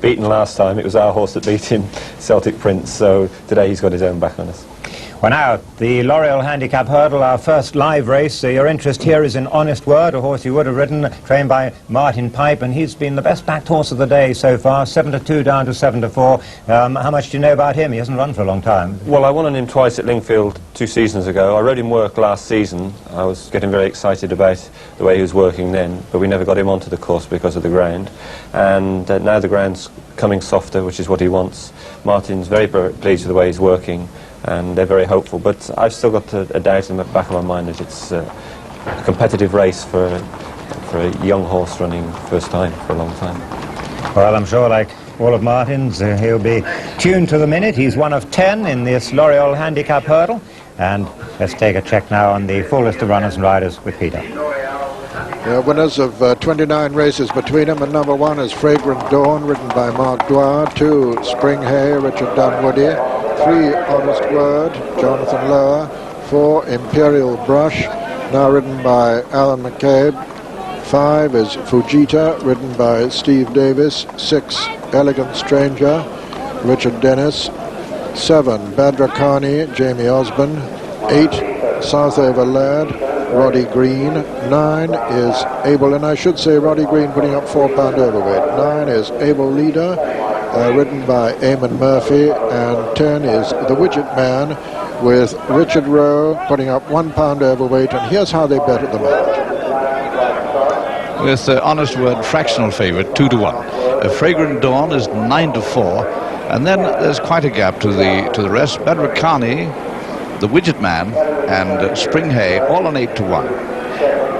beaten last time. It was our horse that beat him, Celtic Prince, so today he's got his own back on us. Well, now, the L'Oreal Handicap Hurdle, our first live race. Your interest here is in Honest Word, a horse you would have ridden, trained by Martin Pipe, and he's been the best-backed horse of the day so far, 7-2 down to 7-4. How much do you know about him? He hasn't run for a long time. Well, I won on him twice at Lingfield 2 seasons ago. I rode him work last season. I was getting very excited about the way he was working then, but we never got him onto the course because of the ground. And now the ground's coming softer, which is what he wants. Martin's very pleased with the way he's working, and they're very hopeful, but I've still got a doubt in the back of my mind that it's a competitive race for a young horse running first time for a long time. Well, I'm sure, like all of Martin's, he'll be tuned to the minute. He's one of 10 in this L'Oreal Handicap Hurdle, and let's take a check now on the full list of runners and riders with Peter. Winners of 29 races between them, and number 1 is Fragrant Dawn, ridden by Mark Dwyer. 2, Spring Hay, Richard Dunwoody. 3, Honest Word, Jonathan Lower. 4, Imperial Brush, now ridden by Alan McCabe. 5 is Fujita, ridden by Steve Davis. 6, Elegant Stranger, Richard Dennis. 7, Badrakani, Jamie Osborne. 8, Southover Lad, Roddy Green. 9 is Able, and I should say Roddy Green putting up 4 pound overweight. 9 is Able Leader, ridden by Eamon Murphy, and 10 is The Widget Man with Richard Rowe putting up 1 pound overweight, and here's how they bet at the moment. With Honest Word fractional favourite 2-1. Fragrant Dawn is 9-4, and then there's quite a gap to the rest. Badrakani, The Widget Man, and Spring Hay all on 8-1.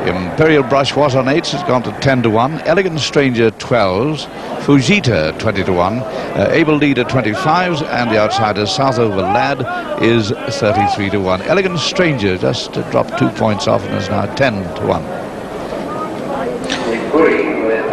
Imperial Brush was on 8s, it's gone to 10-1. Elegant Stranger 12s, Fujita 20-1, Able Leader 25s, and the outsider Southover Lad is 33-1. Elegant Stranger just dropped 2 points off and is now 10-1.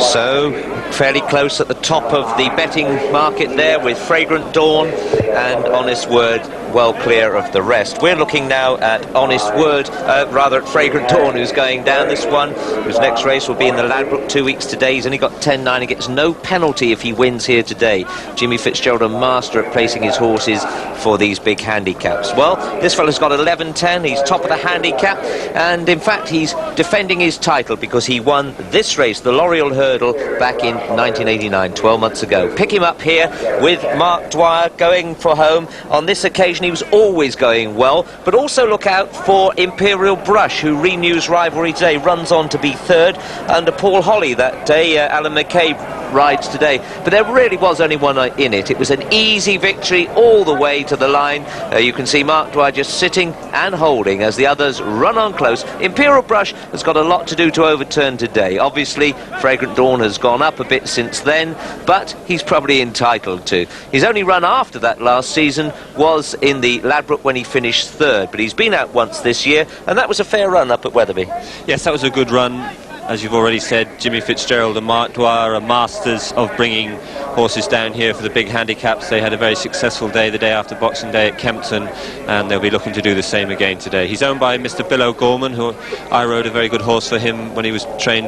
So fairly close at the top of the betting market there, with Fragrant Dawn and Honest Word well clear of the rest. We're looking now at Honest Word, rather at Fragrant Dawn, who's going down this one. His next race will be in the Ladbroke 2 weeks today. He's only got 10-9. He gets no penalty if he wins here today. Jimmy Fitzgerald, a master at placing his horses for these big handicaps. Well, this fella's got 11-10. He's top of the handicap, and in fact he's defending his title because he won this race, the L'Oreal Hurdle, back in 1989, 12 months ago. Pick him up here with Mark Dwyer going for home. On this occasion he was always going well, but also look out for Imperial Brush, who renews rivalry today, runs on to be 3rd under Paul Holly that day. Alan McCabe rides today, but there really was only one in it. It was an easy victory all the way to the line. You can see Mark Dwyer just sitting and holding as the others run on close. Imperial Brush has got a lot to do to overturn today. Obviously Fragrant Dawn has gone up a bit since then, but he's probably entitled to. His only run after that last season was in the Ladbroke when he finished 3rd, but he's been out once this year, and that was a fair run up at Wetherby. Yes, that was a good run. As you've already said, Jimmy Fitzgerald and Mark Dwyer are masters of bringing horses down here for the big handicaps. They had a very successful day the day after Boxing Day at Kempton, and they'll be looking to do the same again today. He's owned by Mr. Bill O'Gorman, who I rode a very good horse for him when he was trained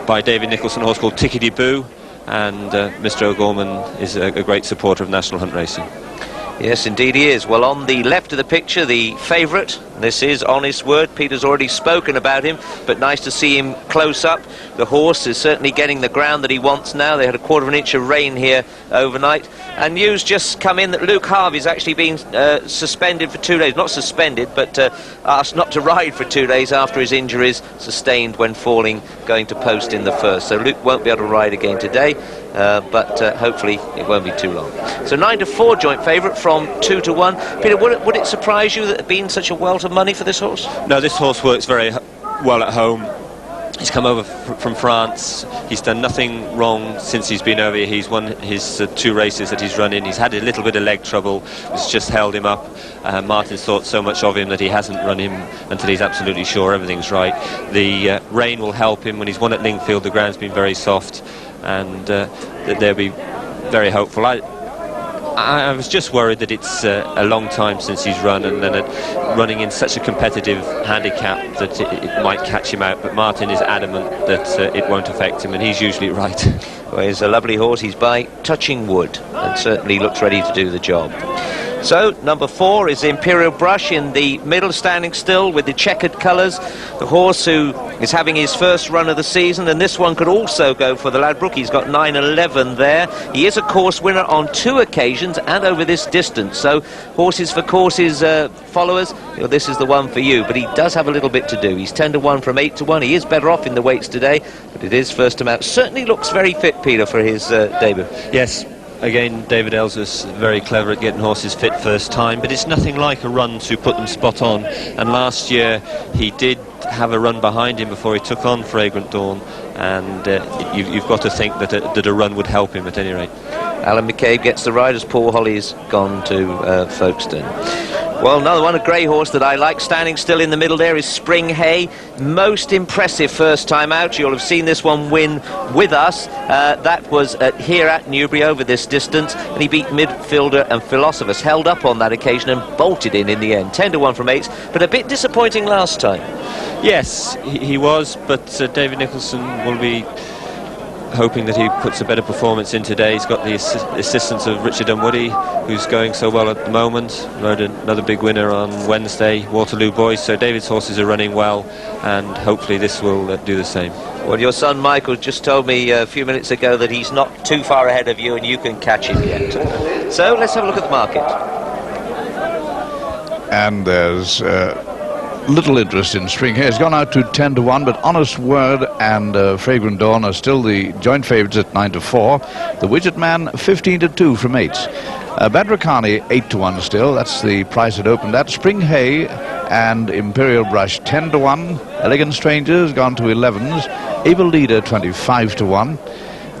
by David Nicholson, a horse called Tickety Boo, and Mr. O'Gorman is a great supporter of National Hunt Racing. Yes, indeed he is. Well, on the left of the picture, the favourite, this is Honest Word. Peter's already spoken about him, but nice to see him close up. The horse is certainly getting the ground that he wants now. They had a 1/4 of an inch of rain here overnight. And news just come in that Luke Harvey's actually been suspended for 2 days. Not suspended, but asked not to ride for 2 days after his injuries sustained when falling, going to post in the first. So Luke won't be able to ride again today. But hopefully it won't be too long. So 9-4 joint favourite from 2-1. Peter, would it surprise you that there been such a wealth of money for this horse? No, this horse works very well at home. He's come over from France. He's done nothing wrong since he's been over here. He's won his 2 races that he's run in. He's had a little bit of leg trouble. It's just held him up. Martin's thought so much of him that he hasn't run him until he's absolutely sure everything's right. The rain will help him. When he's won at Lingfield, the ground's been very soft, and they'll be very hopeful. I was just worried that it's a long time since he's run, and then running in such a competitive handicap that it might catch him out. But Martin is adamant that it won't affect him, and he's usually right. Well, he's a lovely horse. He's by Touching Wood, and certainly looks ready to do the job. So, number 4 is Imperial Brush in the middle, standing still with the checkered colours. The horse who is having his first run of the season, and this one could also go for the Ladbroke. He's got 9.11 there. He is a course winner on 2 occasions and over this distance. So, Horses for Courses followers, this is the one for you. But he does have a little bit to do. He's 10-1 from 8-1. He is better off in the weights today, but it is first time out. Certainly looks very fit, Peter, for his debut. Yes. Again, David Ellsworth's very clever at getting horses fit first time, but it's nothing like a run to put them spot on. And last year he did have a run behind him before he took on Fragrant Dawn, and you've got to think that a run would help him at any rate. Alan McCabe gets the riders. Paul Holly's gone to Folkestone. Well, another one, a grey horse that I like, standing still in the middle there, is Spring Hay. Most impressive first time out. You'll have seen this one win with us. That was here at Newbury over this distance, and he beat midfielder and Philosophers, held up on that occasion and bolted in the end. 10-1 from 8, but a bit disappointing last time. Yes, he was, but David Nicholson will be hoping that he puts a better performance in today. He's got the assistance of Richard Dunwoody, who's going so well at the moment. Rode another big winner on Wednesday, Waterloo Boys. So David's horses are running well, and hopefully this will do the same. Well, your son Michael just told me a few minutes ago that he's not too far ahead of you and you can catch him yet. So let's have a look at the market. And there's little interest in Spring Hay. It's gone out to 10-1, but Honest Word and Fragrant Dawn are still the joint favourites at 9-4. The Widget Man 15-2 from 8. Badrakani 8-1 still. That's the price it opened at. Spring Hay and Imperial Brush 10-1. Elegant Strangers gone to 11s. Able Leader 25-1.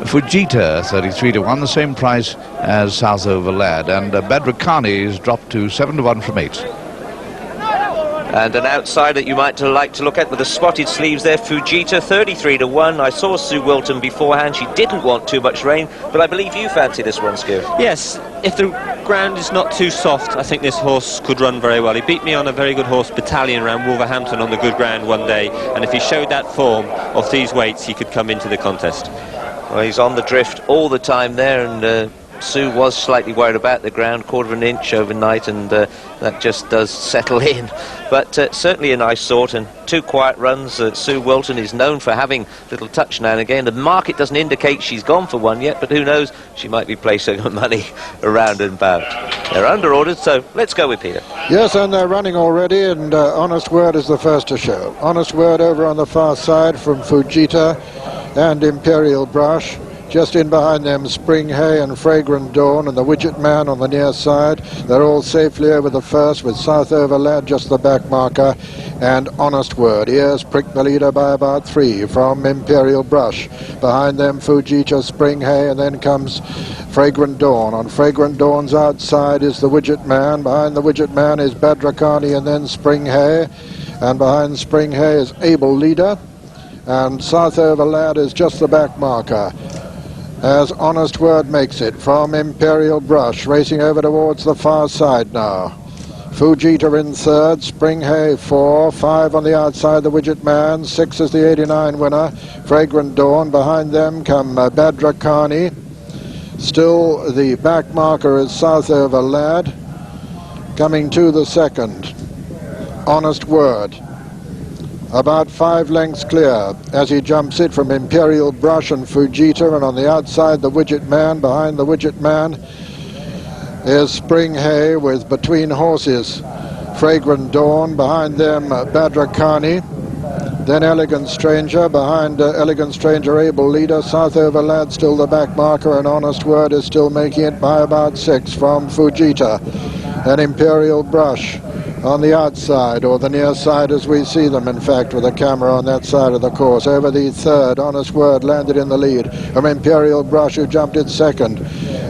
Fujita 33-1, the same price as South Over Lad. And Badrakani is dropped to 7-1 from 8. And an outside that you might like to look at with the spotted sleeves there, Fujita, 33-1. I saw Sue Wilton beforehand. She didn't want too much rain, but I believe you fancy this one, Stu. Yes, if the ground is not too soft, I think this horse could run very well. He beat me on a very good horse, Battalion, around Wolverhampton on the good ground one day, and if he showed that form of these weights, he could come into the contest. Well, he's on the drift all the time there, and Sue was slightly worried about the ground, 1/4 inch overnight, and that just does settle in. But certainly a nice sort, and 2 quiet runs. Sue Wilton is known for having a little touch now and again. The market doesn't indicate she's gone for one yet, but who knows, she might be placing her money around and about. They're under ordered, so let's go with Peter. Yes, and they're running already, and Honest Word is the first to show. Honest Word over on the far side from Fujita and Imperial Brush. Just in behind them, Spring Hay and Fragrant Dawn, and the Widget Man on the near side. They're all safely over the first, with South Over Lad just the back marker, and Honest Word. Here's pricked the leader by about 3 from Imperial Brush. Behind them, Fujita, Spring Hay, and then comes Fragrant Dawn. On Fragrant Dawn's outside is the Widget Man. Behind the Widget Man is Badrakani, and then Spring Hay. And behind Spring Hay is Able Leader. And South Over Lad is just the back marker, as Honest Word makes it from Imperial Brush, racing over towards the far side now. Fujita in third, Spring Hay 4, 5 on the outside, the Widget Man, 6 is the 89 winner, Fragrant Dawn. Behind them come Badrakani. Still the back marker is South Over Lad. Coming to the second, Honest Word. About 5 lengths clear as he jumps it from Imperial Brush and Fujita, and on the outside the Widget Man. Behind the Widget Man is Spring Hay with Between Horses Fragrant Dawn. Behind them Badrakani, then Elegant Stranger. Behind Elegant Stranger, Able Leader. South Over Lad still the back marker, and Honest Word is still making it by about 6 from Fujita. And Imperial Brush on the outside, or the near side as we see them, in fact, with a camera on that side of the course. Over the third, Honest Word landed in the lead from Imperial Brush, who jumped it second.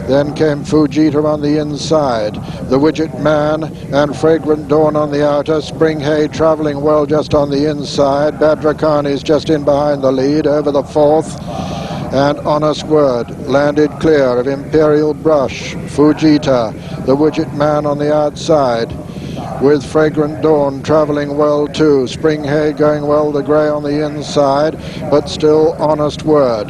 Then came Fujita on the inside, the Widget Man and Fragrant Dawn on the outer. Spring Hay travelling well just on the inside. Badrakani's just in behind the lead. Over the fourth and Honest Word landed clear of Imperial Brush. Fujita, the Widget Man on the outside, with Fragrant Dawn travelling well too. Spring Hay going well, the grey on the inside, but still Honest Word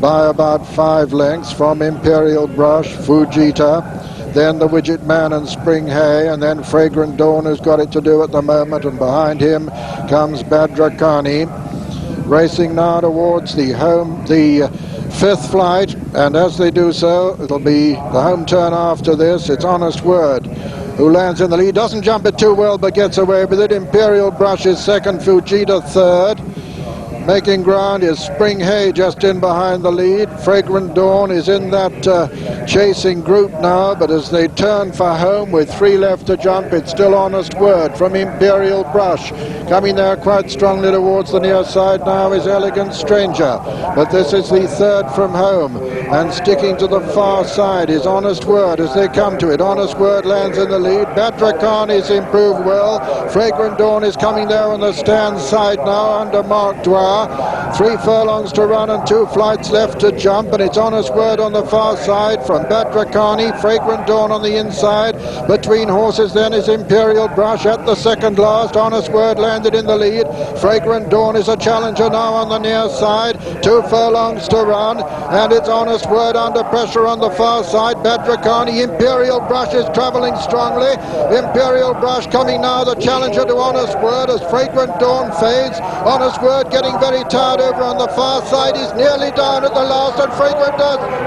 by about 5 lengths from Imperial Brush, Fujita, then the Widget Man and Spring Hay, and then Fragrant Dawn, who's got it to do at the moment, and behind him comes Badrakani, racing now towards the fifth flight, and as they do so, it'll be the home turn after this. It's Honest Word who lands in the lead, doesn't jump it too well but gets away with it. Imperial Brush is second, Fujita third. Making ground is Spring Hay just in behind the lead. Fragrant Dawn is in that chasing group now, but as they turn for home with 3 left to jump, it's still Honest Word from Imperial Brush. Coming there quite strongly towards the near side now is Elegant Stranger, but this is the third from home, and sticking to the far side is Honest Word as they come to it. Honest Word lands in the lead. Badrakani's improved well. Fragrant Dawn is coming there on the stand side now under Mark Dwyer. 3 furlongs to run and 2 flights left to jump, and it's Honest Word on the far side from Badrakani. Fragrant Dawn on the inside. Between horses then is Imperial Brush at the second last. Honest Word landed in the lead. Fragrant Dawn is a challenger now on the near side. 2 furlongs to run, and it's Honest Word under pressure on the far side. Badrakani. Imperial Brush is travelling strongly. Imperial Brush coming now the challenger to Honest Word as Fragrant Dawn fades. Honest Word getting very tired over on the far side. He's nearly down at the last, and Fragrant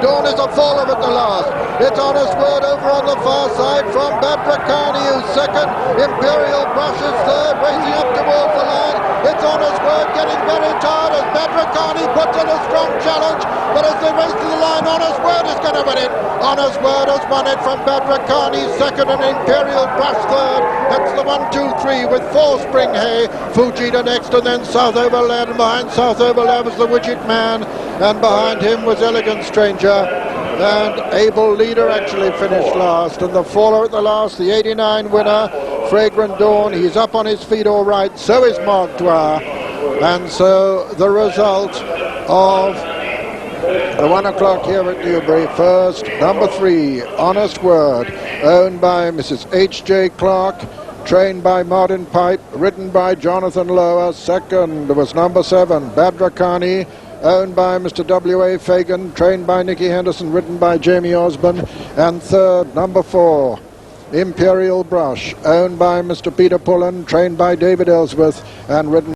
Dawn is a faller at the last. It's Honest Word over on the far side from Badrakani, who's second. Imperial Brush is third, racing up towards the line. It's Honest Word getting very tired as Badrakani puts in a strong challenge, but as they race to the line, Honest Word is going to win it. Honest Word has won it from Badrakani second and Imperial Brush third. That's the 1, 2, 3 with 4 Spring Hay, Fujita next, and then South Overland. Behind South Overland was the Widget Man, and behind him was Elegant Stranger, and Able Leader actually finished last, and the faller at the last, the 89 winner, Fragrant Dawn. He's up on his feet all right, so is Mark Dwyer, and so the result of the 1 o'clock here at Newbury: first, number 3, Honest Word, owned by Mrs. H.J. Clark, trained by Martin Pipe, ridden by Jonathan Lower. Second was number 7, Badrakani, owned by Mr. W.A. Fagan, trained by Nicky Henderson, ridden by Jamie Osborne. And third, number 4, Imperial Brush, owned by Mr. Peter Pullen, trained by David Ellsworth, and ridden